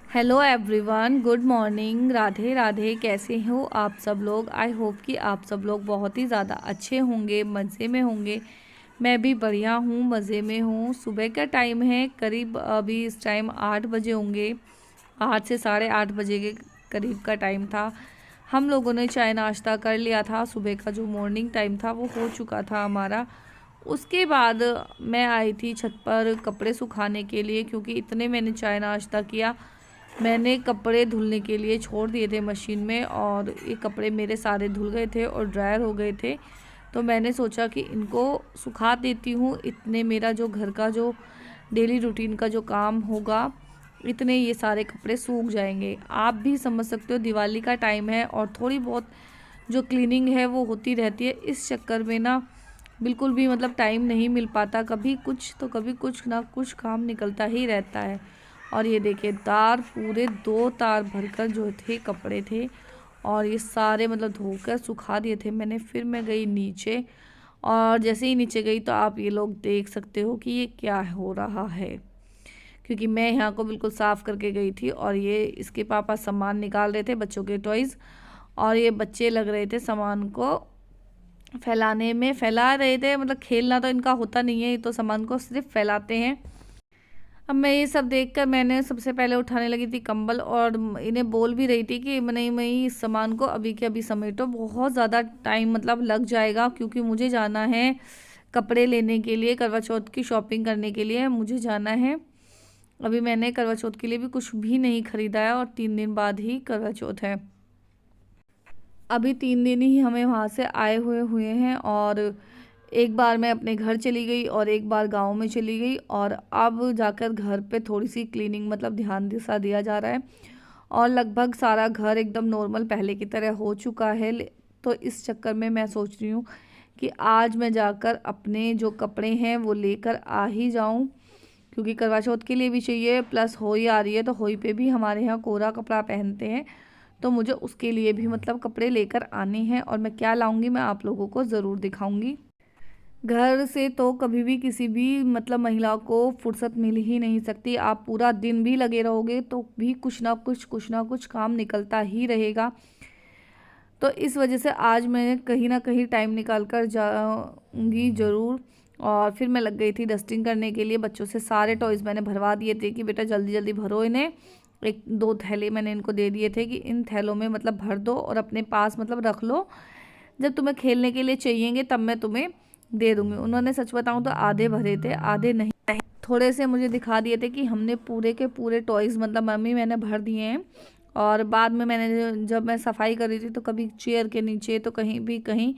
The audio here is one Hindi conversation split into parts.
Hello everyone, good morning. Radhe Radhe. कैसे हो आप सब लोग? आई होप कि आप सब लोग बहुत ही ज़्यादा अच्छे होंगे, मज़े में होंगे। मैं भी बढ़िया हूँ, मज़े में हूँ। सुबह का टाइम है, करीब अभी इस टाइम 8 बजे होंगे। 8 से 8:30 बजे के करीब का टाइम था। हम लोगों ने चाय नाश्ता कर लिया था। सुबह का जो मॉर्निंग टाइम था वो हो चुका था हमारा। उसके बाद मैं आई थी छत पर कपड़े सुखाने के लिए, क्योंकि इतने मैंने चाय नाश्ता किया। मैंने कपड़े धुलने के लिए छोड़ दिए थे मशीन में, और ये कपड़े मेरे सारे धुल गए थे और ड्रायर हो गए थे। तो मैंने सोचा कि इनको सुखा देती हूँ। इतने मेरा जो घर का जो डेली रूटीन का जो काम होगा, इतने ये सारे कपड़े सूख जाएंगे। आप भी समझ सकते हो, दिवाली का टाइम है और थोड़ी बहुत जो क्लीनिंग है वो होती रहती है। इस चक्कर में ना बिल्कुल भी टाइम नहीं मिल पाता। कभी कुछ तो कभी कुछ ना कुछ काम निकलता ही रहता है। और ये देखिए, तार पूरे 2 तार भरकर जो थे कपड़े थे, और ये सारे धोकर सुखा दिए थे मैंने। फिर मैं गई नीचे, और जैसे ही नीचे गई तो आप ये लोग देख सकते हो कि ये क्या हो रहा है। क्योंकि मैं यहाँ को बिल्कुल साफ़ करके गई थी, और ये इसके पापा सामान निकाल रहे थे, बच्चों के टॉयज़। और ये बच्चे लग रहे थे सामान को फैलाने में, फैला रहे थे। खेलना तो इनका होता नहीं है, ये तो सामान को सिर्फ फैलाते हैं। अब मैं ये सब देखकर मैंने सबसे पहले उठाने लगी थी कंबल, और इन्हें बोल भी रही थी कि नहीं, मैं इस सामान को अभी के अभी समेटो, बहुत ज़्यादा टाइम लग जाएगा, क्योंकि मुझे जाना है कपड़े लेने के लिए, करवा चौथ की शॉपिंग करने के लिए मुझे जाना है। अभी मैंने करवा चौथ के लिए भी कुछ भी नहीं खरीदा है, और 3 दिन बाद ही करवा चौथ है। अभी 3 दिन ही हमें वहाँ से आए हुए हुए हैं, और एक बार मैं अपने घर चली गई और एक बार गांव में चली गई। और अब जाकर घर पे थोड़ी सी क्लीनिंग ध्यान सा दिया जा रहा है, और लगभग सारा घर एकदम नॉर्मल पहले की तरह हो चुका है। तो इस चक्कर में मैं सोच रही हूँ कि आज मैं जाकर अपने जो कपड़े हैं वो लेकर आ ही जाऊँ, क्योंकि करवा चौथ के लिए भी चाहिए, प्लस होली आ रही है तो होली पे भी हमारे यहाँ कोरा कपड़ा पहनते हैं। तो मुझे उसके लिए भी कपड़े लेकर आने हैं, और मैं क्या लाऊंगी मैं आप लोगों को ज़रूर दिखाऊंगी। घर से तो कभी भी किसी भी महिला को फुर्सत मिल ही नहीं सकती। आप पूरा दिन भी लगे रहोगे तो भी कुछ ना कुछ काम निकलता ही रहेगा। तो इस वजह से आज मैं कहीं ना कहीं टाइम निकाल कर जाऊंगी ज़रूर। और फिर मैं लग गई थी डस्टिंग करने के लिए। बच्चों से सारे टॉयज़ मैंने भरवा दिए थे कि बेटा जल्दी जल्दी भरो इन्हें। 1-2 थैले मैंने इनको दे दिए थे कि इन थैलों में भर दो, और अपने पास रख लो। जब तुम्हें खेलने के लिए चाहिएंगे तब मैं तुम्हें दे दूंगी। उन्होंने सच बताऊं तो आधे भरे थे, आधे नहीं। थोड़े से मुझे दिखा दिए थे कि हमने पूरे के पूरे टॉयज़ मम्मी मैंने भर दिए हैं। और बाद में मैंने जब मैं सफाई कर रही थी तो कभी चेयर के नीचे तो कहीं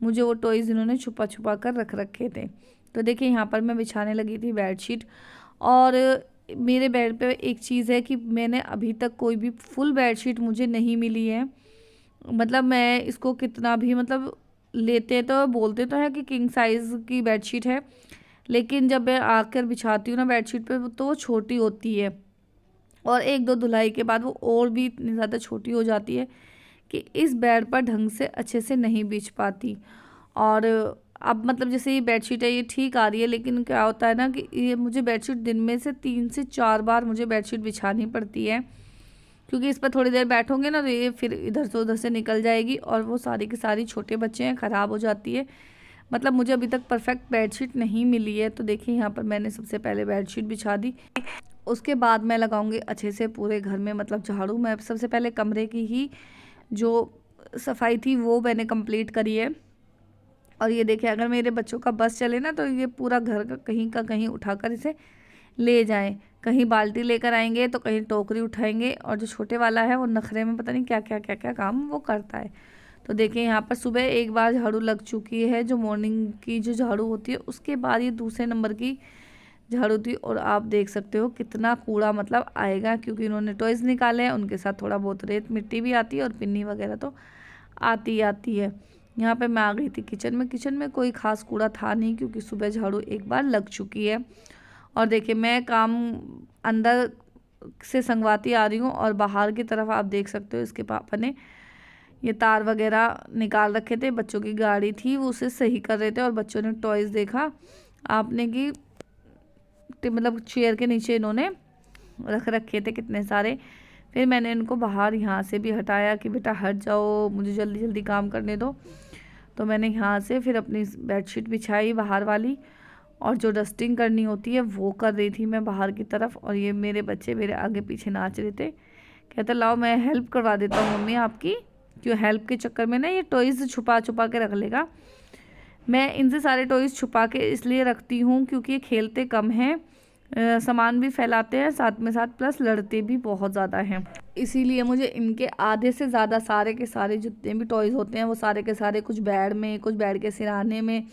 मुझे वो टॉयज़ इन्होंने छुपा छुपा कर रख रखे थे। तो देखिए, यहाँ पर मैं बिछाने लगी थी बेडशीट। और मेरे बेड पे एक चीज़ है कि मैंने अभी तक कोई भी फुल बेडशीट मुझे नहीं मिली है। मैं इसको कितना भी लेते तो बोलते तो है कि किंग साइज़ की बेडशीट है, लेकिन जब मैं आकर बिछाती हूँ ना बेडशीट पे तो वो छोटी होती है, और 1-2 धुलाई के बाद वो और भी इतनी ज़्यादा छोटी हो जाती है कि इस बेड पर ढंग से अच्छे से नहीं बिछ पाती। और अब जैसे ये बेडशीट है ये ठीक आ रही है, लेकिन क्या होता है ना कि ये मुझे बेडशीट दिन में से 3 से 4 बार मुझे बेडशीट बिछानी पड़ती है, क्योंकि इस पर थोड़ी देर बैठोगे ना तो ये फिर इधर से उधर से निकल जाएगी, और वो सारी की सारी छोटे बच्चे हैं, ख़राब हो जाती है। मुझे अभी तक परफेक्ट बेडशीट नहीं मिली है। तो देखिए, यहाँ पर मैंने सबसे पहले बेडशीट बिछा दी। उसके बाद मैं लगाऊंगी अच्छे से पूरे घर में झाड़ू। मैं सबसे पहले कमरे की ही जो सफाई थी वो मैंने कंप्लीट करी है। और ये देखिए, अगर मेरे बच्चों का बस चले ना तो ये पूरा घर का कहीं उठाकर इसे ले जाएं। कहीं बाल्टी लेकर आएंगे तो कहीं टोकरी उठाएंगे, और जो छोटे वाला है वो नखरे में पता नहीं क्या क्या काम वो करता है। तो देखिए, यहाँ पर सुबह एक बार झाड़ू लग चुकी है, जो मॉर्निंग की जो झाड़ू होती है। उसके बाद ये दूसरे नंबर की झाड़ू थी, और आप देख सकते हो कितना कूड़ा आएगा, क्योंकि इन्होंने टॉयज़ निकाले हैं, उनके साथ थोड़ा बहुत रेत मिट्टी भी आती है, और पिन्नी वगैरह तो आती है। यहाँ पे मैं आ गई थी किचन में। किचन में कोई ख़ास कूड़ा था नहीं, क्योंकि सुबह झाड़ू एक बार लग चुकी है। और देखिए, मैं काम अंदर से संगवाती आ रही हूँ, और बाहर की तरफ आप देख सकते हो इसके पापा ने ये तार वगैरह निकाल रखे थे। बच्चों की गाड़ी थी वो उसे सही कर रहे थे, और बच्चों ने टॉयज़ देखा आपने कि चेयर के नीचे इन्होंने रख रखे थे कितने सारे। फिर मैंने इनको बाहर यहाँ से भी हटाया कि बेटा हट जाओ, मुझे जल्दी जल्दी काम करने दो। तो मैंने यहाँ से फिर अपनी बेडशीट बिछाई बाहर वाली, और जो डस्टिंग करनी होती है वो कर रही थी मैं बाहर की तरफ। और ये मेरे बच्चे मेरे आगे पीछे नाच रहे थे। कहते लाओ मैं हेल्प करवा देता हूँ मम्मी आपकी। क्यों हेल्प के चक्कर में ना ये टॉयज़ छुपा छुपा के रख लेगा। मैं इनसे सारे टॉयज़ छुपा के इसलिए रखती हूँ क्योंकि ये खेलते कम हैं, सामान भी फैलाते हैं साथ में साथ, प्लस लड़ते भी बहुत ज़्यादा हैं। इसीलिए मुझे इनके आधे से ज़्यादा सारे के सारे जितने भी टॉयज़ होते हैं वो सारे के सारे कुछ बेड में, कुछ बेड के सिरहाने में,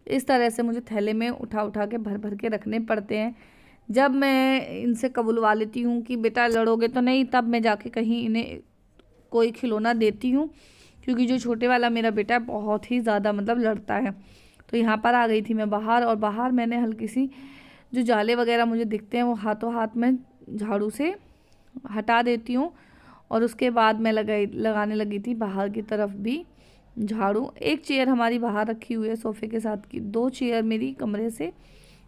इस तरह से मुझे थैले में उठा उठा के भर भर के रखने पड़ते हैं। जब मैं इनसे कबुलवा लेती हूँ कि बेटा लड़ोगे तो नहीं, तब मैं जाके कहीं इन्हें कोई खिलौना देती हूँ, क्योंकि जो छोटे वाला मेरा बेटा बहुत ही ज़्यादा मतलब लड़ता है। तो यहाँ पर आ गई थी मैं बाहर, और बाहर मैंने हल्की सी जो जाले वगैरह मुझे दिखते हैं वो हाथों हाथ में झाड़ू से हटा देती हूँ। और उसके बाद मैं लगाने लगी थी बाहर की तरफ भी झाड़ू। एक चेयर हमारी बाहर रखी हुई है सोफ़े के साथ की, 2 चेयर मेरी कमरे से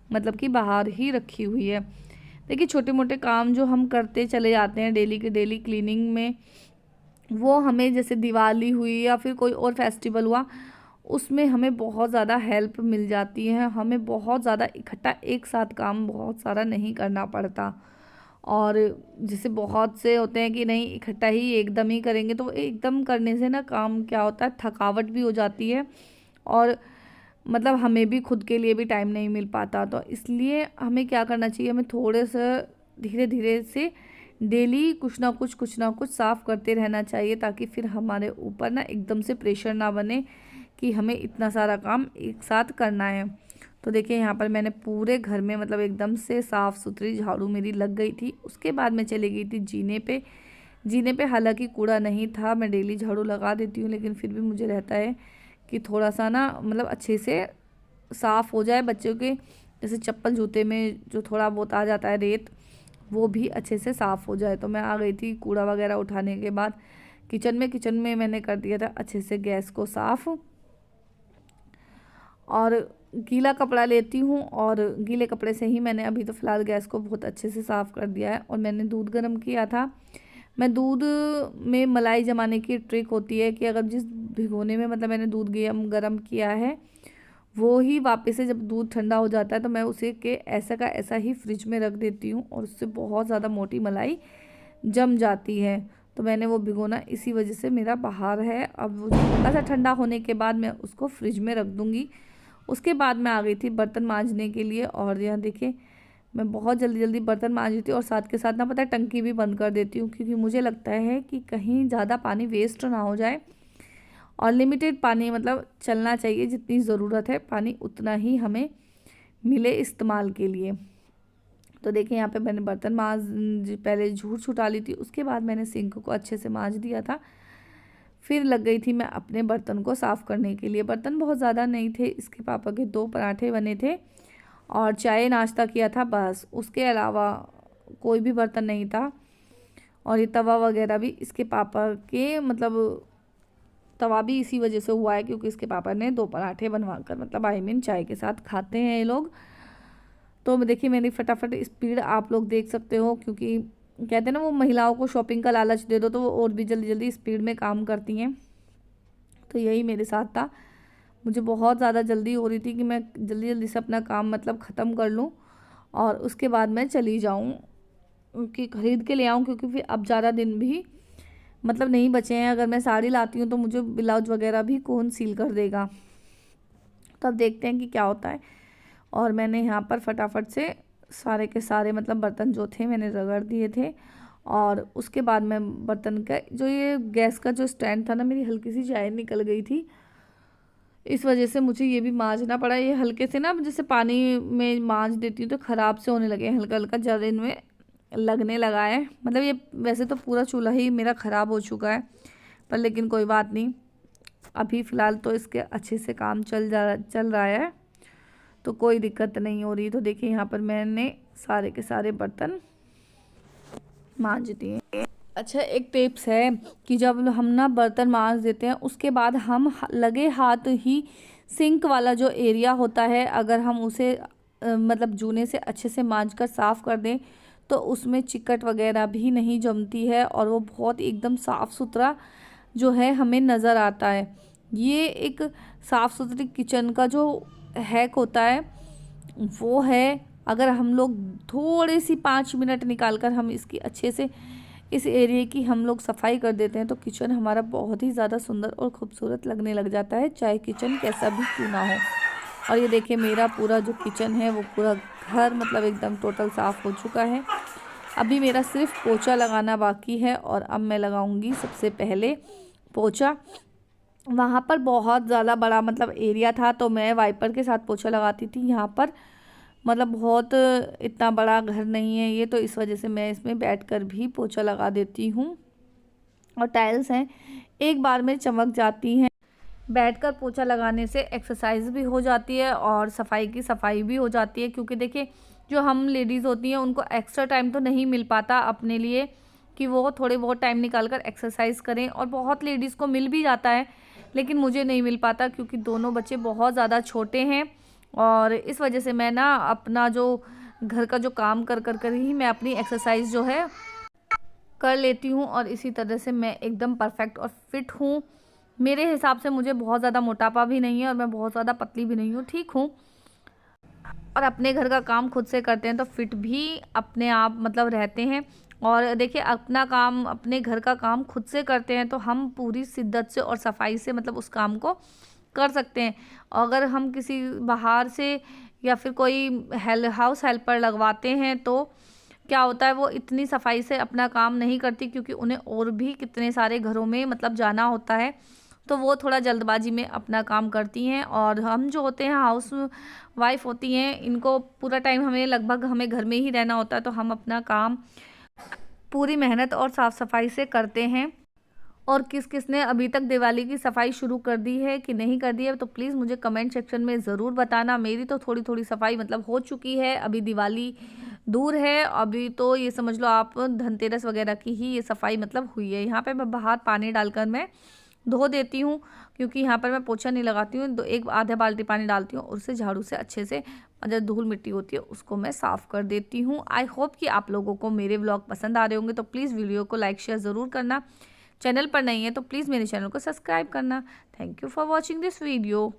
मतलब कि बाहर ही रखी हुई है। देखिए छोटे मोटे काम जो हम करते चले जाते हैं डेली के डेली क्लीनिंग में, वो हमें जैसे दिवाली हुई या फिर कोई और फेस्टिवल हुआ, उसमें हमें बहुत ज़्यादा हेल्प मिल जाती है। हमें बहुत ज़्यादा इकट्ठा एक साथ काम बहुत सारा नहीं करना पड़ता। और जैसे बहुत से होते हैं कि नहीं इकट्ठा ही एकदम ही करेंगे, तो एकदम करने से ना काम क्या होता है, थकावट भी हो जाती है, और मतलब हमें भी खुद के लिए भी टाइम नहीं मिल पाता। तो इसलिए हमें क्या करना चाहिए, हमें थोड़े से धीरे धीरे से डेली कुछ ना कुछ साफ़ करते रहना चाहिए, ताकि फिर हमारे ऊपर ना एकदम से प्रेशर ना बने कि हमें इतना सारा काम एक साथ करना है। तो देखिए यहाँ पर मैंने पूरे घर में मतलब एकदम से साफ़ सुथरी झाड़ू मेरी लग गई थी। उसके बाद मैं चली गई थी जीने पे हालांकि कूड़ा नहीं था, मैं डेली झाड़ू लगा देती हूँ, लेकिन फिर भी मुझे रहता है कि थोड़ा सा ना मतलब अच्छे से साफ़ हो जाए। बच्चों के जैसे चप्पल जूते में जो थोड़ा बहुत आ जाता है रेत, वो भी अच्छे से साफ़ हो जाए। तो मैं आ गई थी कूड़ा वगैरह उठाने के बाद किचन में मैंने कर दिया था अच्छे से गैस को साफ़। और गीला कपड़ा लेती हूँ, और गीले कपड़े से ही मैंने अभी तो फ़िलहाल गैस को बहुत अच्छे से साफ़ कर दिया है। और मैंने दूध गर्म किया था। मैं दूध में मलाई जमाने की ट्रिक होती है कि अगर जिस भिगोने में मतलब मैंने दूध गर्म किया है, वो ही वापस से जब दूध ठंडा हो जाता है तो मैं उसे के ऐसा का ऐसा ही फ्रिज में रख देती हूँ, और उससे बहुत ज़्यादा मोटी मलाई जम जाती है। तो मैंने वो भिगोना इसी वजह से मेरा बाहर है। अब वो थोड़ा सा ठंडा होने के बाद मैं उसको फ्रिज में रख दूँगी। उसके बाद मैं आ गई थी बर्तन मांजने के लिए। और यहाँ देखिए मैं बहुत जल्दी जल्दी बर्तन मांज रही थी, और साथ के साथ ना पता है टंकी भी बंद कर देती हूँ, क्योंकि मुझे लगता है कि कहीं ज़्यादा पानी वेस्ट ना हो जाए। और लिमिटेड पानी मतलब चलना चाहिए, जितनी ज़रूरत है पानी उतना ही हमें मिले इस्तेमाल के लिए। तो देखिए यहाँ पे मैंने बर्तन पहले झूठ छुटा ली थी, उसके बाद मैंने सिंक को अच्छे से मांज दिया था। फिर लग गई थी मैं अपने बर्तन को साफ़ करने के लिए। बर्तन बहुत ज़्यादा नहीं थे, इसके पापा के 2 पराठे बने थे और चाय नाश्ता किया था बस, उसके अलावा कोई भी बर्तन नहीं था। और ये तवा वगैरह भी इसके पापा के मतलब तवा भी इसी वजह से हुआ है क्योंकि इसके पापा ने 2 पराठे बनवा कर मतलब चाय के साथ खाते हैं ये लोग। तो देखिए मेरी फटाफट स्पीड आप लोग देख सकते हो, क्योंकि कहते हैं ना वो महिलाओं को शॉपिंग का लालच दे दो तो वो और भी जल्दी जल्दी स्पीड में काम करती हैं। तो यही मेरे साथ था, मुझे बहुत ज़्यादा जल्दी हो रही थी कि मैं जल्दी जल्दी से अपना काम मतलब ख़त्म कर लूँ और उसके बाद मैं चली जाऊँ कि ख़रीद के ले आऊँ, क्योंकि फिर अब ज़्यादा दिन भी मतलब नहीं बचे हैं। अगर मैं साड़ी लाती हूँ तो मुझे ब्लाउज वगैरह भी कौन सील कर देगा। तो अब देखते हैं कि क्या होता है। और मैंने यहाँ पर फटाफट से सारे के सारे मतलब बर्तन जो थे मैंने रगड़ दिए थे। और उसके बाद मैं बर्तन का जो ये गैस का जो स्टैंड था ना, मेरी हल्की सी चाय निकल गई थी, इस वजह से मुझे ये भी मांजना पड़ा। ये हल्के से ना जैसे पानी में मांज देती हूँ तो ख़राब से होने लगे, हल्का हल्का ज़्यादा इनमें लगने लगा है। मतलब ये वैसे तो पूरा चूल्हा ही मेरा ख़राब हो चुका है, पर लेकिन कोई बात नहीं, अभी फ़िलहाल तो इसके अच्छे से काम चल रहा है तो कोई दिक्कत नहीं हो रही। तो देखिए यहाँ पर मैंने सारे के सारे बर्तन मांज दिए। अच्छा एक टिप्स है कि जब हम ना बर्तन मांज देते हैं उसके बाद हम लगे हाथ ही सिंक वाला जो एरिया होता है, अगर हम उसे मतलब जूने से अच्छे से मांज कर साफ़ कर दें तो उसमें चिकट वगैरह भी नहीं जमती है और वो बहुत एकदम साफ़ सुथरा जो है हमें नज़र आता है। ये एक साफ़ सुथरी किचन का जो हैक होता है वो है, अगर हम लोग थोड़े सी 5 मिनट निकाल कर हम इसकी अच्छे से इस एरिया की हम लोग सफाई कर देते हैं तो किचन हमारा बहुत ही ज़्यादा सुंदर और खूबसूरत लगने लग जाता है, चाहे किचन कैसा भी क्यों ना हो। और ये देखिए मेरा पूरा जो किचन है वो पूरा घर मतलब एकदम टोटल साफ़ हो चुका है। अभी मेरा सिर्फ पोछा लगाना बाकी है और अब मैं लगाऊंगी सबसे पहले पोछा। वहाँ पर बहुत ज़्यादा बड़ा मतलब एरिया था तो मैं वाइपर के साथ पोछा लगाती थी। यहाँ पर मतलब बहुत इतना बड़ा घर नहीं है ये, तो इस वजह से मैं इसमें बैठकर भी पोछा लगा देती हूँ। और टाइल्स हैं एक बार में चमक जाती हैं। बैठकर पोछा लगाने से एक्सरसाइज भी हो जाती है और सफाई की सफाई भी हो जाती है, क्योंकि देखिए जो हम लेडीज़ होती हैं उनको एक्स्ट्रा टाइम तो नहीं मिल पाता अपने लिए कि वो थोड़े बहुत टाइम निकाल कर एक्सरसाइज करें, और बहुत लेडीज़ को मिल भी जाता है लेकिन मुझे नहीं मिल पाता क्योंकि दोनों बच्चे बहुत ज़्यादा छोटे हैं। और इस वजह से मैं ना अपना जो घर का जो काम कर कर कर ही मैं अपनी एक्सरसाइज जो है कर लेती हूँ, और इसी तरह से मैं एकदम परफेक्ट और फिट हूँ। मेरे हिसाब से मुझे बहुत ज़्यादा मोटापा भी नहीं है और मैं बहुत ज़्यादा पतली भी नहीं हूँ, ठीक हूँ। और अपने घर का काम खुद से करते हैं तो फिट भी अपने आप मतलब रहते हैं। और देखिए अपना काम अपने घर का काम खुद से करते हैं तो हम पूरी शिद्दत से और सफाई से मतलब उस काम को कर सकते हैं। अगर हम किसी बाहर से या फिर कोई हाउस हेल्पर लगवाते हैं तो क्या होता है वो इतनी सफाई से अपना काम नहीं करती, क्योंकि उन्हें और भी कितने सारे घरों में मतलब जाना होता है तो वो थोड़ा जल्दबाजी में अपना काम करती हैं। और हम जो होते हैं हाउस वाइफ होती हैं, इनको पूरा टाइम हमें लगभग हमें घर में ही रहना होता है तो हम अपना काम पूरी मेहनत और साफ़ सफाई से करते हैं। और किस किस ने अभी तक दिवाली की सफाई शुरू कर दी है कि नहीं कर दी है तो प्लीज़ मुझे कमेंट सेक्शन में ज़रूर बताना। मेरी तो थोड़ी थोड़ी सफाई मतलब हो चुकी है, अभी दिवाली दूर है, अभी तो ये समझ लो आप धनतेरस वगैरह की ही ये सफाई मतलब हुई है। यहाँ पे मैं बाहर पानी डालकर मैं धो देती हूँ, क्योंकि यहाँ पर मैं पोछा नहीं लगाती हूँ, एक आधा बाल्टी पानी डालती हूँ और उससे झाड़ू से अच्छे से जो धूल मिट्टी होती है उसको मैं साफ़ कर देती हूँ। आई होप कि आप लोगों को मेरे व्लॉग पसंद आ रहे होंगे, तो प्लीज़ वीडियो को लाइक शेयर ज़रूर करना। चैनल पर नहीं है तो प्लीज़ मेरे चैनल को सब्सक्राइब करना। Thank you for watching this video.